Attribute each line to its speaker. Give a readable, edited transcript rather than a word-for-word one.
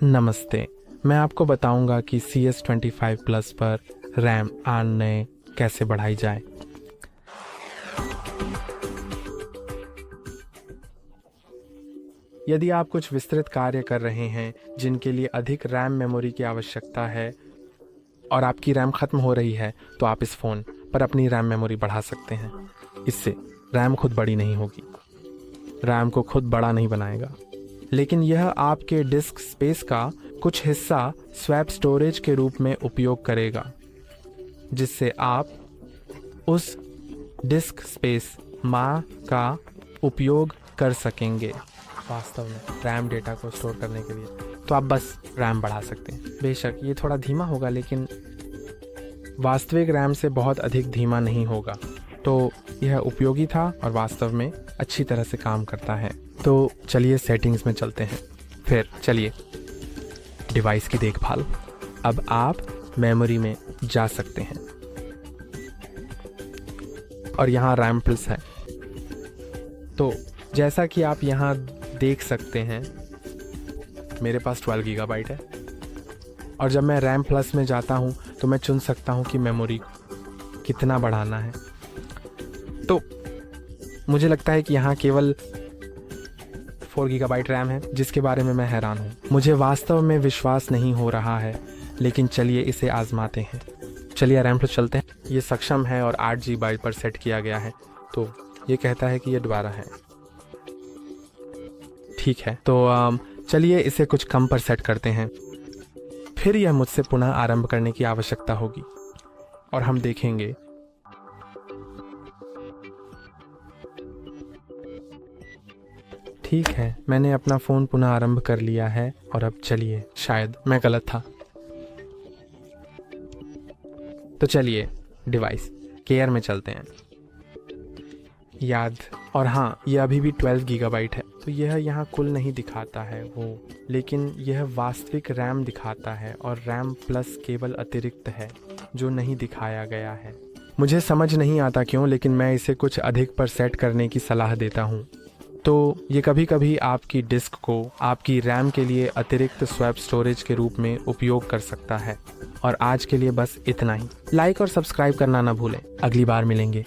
Speaker 1: नमस्ते, मैं आपको बताऊंगा कि CS25 प्लस पर रैम आने कैसे बढ़ाई जाए। यदि आप कुछ विस्तृत कार्य कर रहे हैं जिनके लिए अधिक रैम मेमोरी की आवश्यकता है और आपकी रैम ख़त्म हो रही है, तो आप इस फ़ोन पर अपनी रैम मेमोरी बढ़ा सकते हैं। इससे रैम खुद बड़ी नहीं होगी, रैम को खुद बड़ा नहीं बनाएगा, लेकिन यह आपके डिस्क स्पेस का कुछ हिस्सा स्वैप स्टोरेज के रूप में उपयोग करेगा, जिससे आप उस डिस्क स्पेस माँ का उपयोग कर सकेंगे वास्तव में रैम डेटा को स्टोर करने के लिए। तो आप बस रैम बढ़ा सकते हैं। बेशक ये थोड़ा धीमा होगा, लेकिन वास्तविक रैम से बहुत अधिक धीमा नहीं होगा। तो यह उपयोगी था और वास्तव में अच्छी तरह से काम करता है। तो चलिए सेटिंग्स में चलते हैं। फिर चलिए डिवाइस की देखभाल। अब आप मेमोरी में जा सकते हैं और यहाँ रैम प्लस है। तो जैसा कि आप यहाँ देख सकते हैं, मेरे पास 12 गीगाबाइट है और जब मैं रैम प्लस में जाता हूँ तो मैं चुन सकता हूँ कि मेमोरी कितना बढ़ाना है। तो मुझे लगता है कि यहाँ केवल 4 गीगाबाइट रैम है, जिसके बारे में मैं हैरान हूँ। मुझे वास्तव में विश्वास नहीं हो रहा है, लेकिन चलिए इसे आजमाते हैं। चलिए रैम प्लस चलते हैं। ये सक्षम है और 8 GB पर सेट किया गया है, तो ये कहता है कि ये दोबारा है। ठीक है, तो चलिए इसे कुछ कम पर सेट करते हैं। फिर यह मुझसे पुनः आरंभ करने की आवश्यकता होगी और हम देखेंगे। ठीक है, मैंने अपना फ़ोन पुनः आरंभ कर लिया है और अब चलिए, शायद मैं गलत था। तो चलिए डिवाइस केयर में चलते हैं। याद, और हाँ, यह अभी भी 12 गीगाबाइट है, तो यह यहाँ कुल नहीं दिखाता है वो, लेकिन यह वास्तविक रैम दिखाता है और रैम प्लस केवल अतिरिक्त है जो नहीं दिखाया गया है। मुझे समझ नहीं आता क्यों, लेकिन मैं इसे कुछ अधिक पर सेट करने की सलाह देता हूँ। तो ये कभी कभी आपकी डिस्क को आपकी रैम के लिए अतिरिक्त स्वैप स्टोरेज के रूप में उपयोग कर सकता है। और आज के लिए बस इतना ही। लाइक और सब्सक्राइब करना ना भूलें। अगली बार मिलेंगे।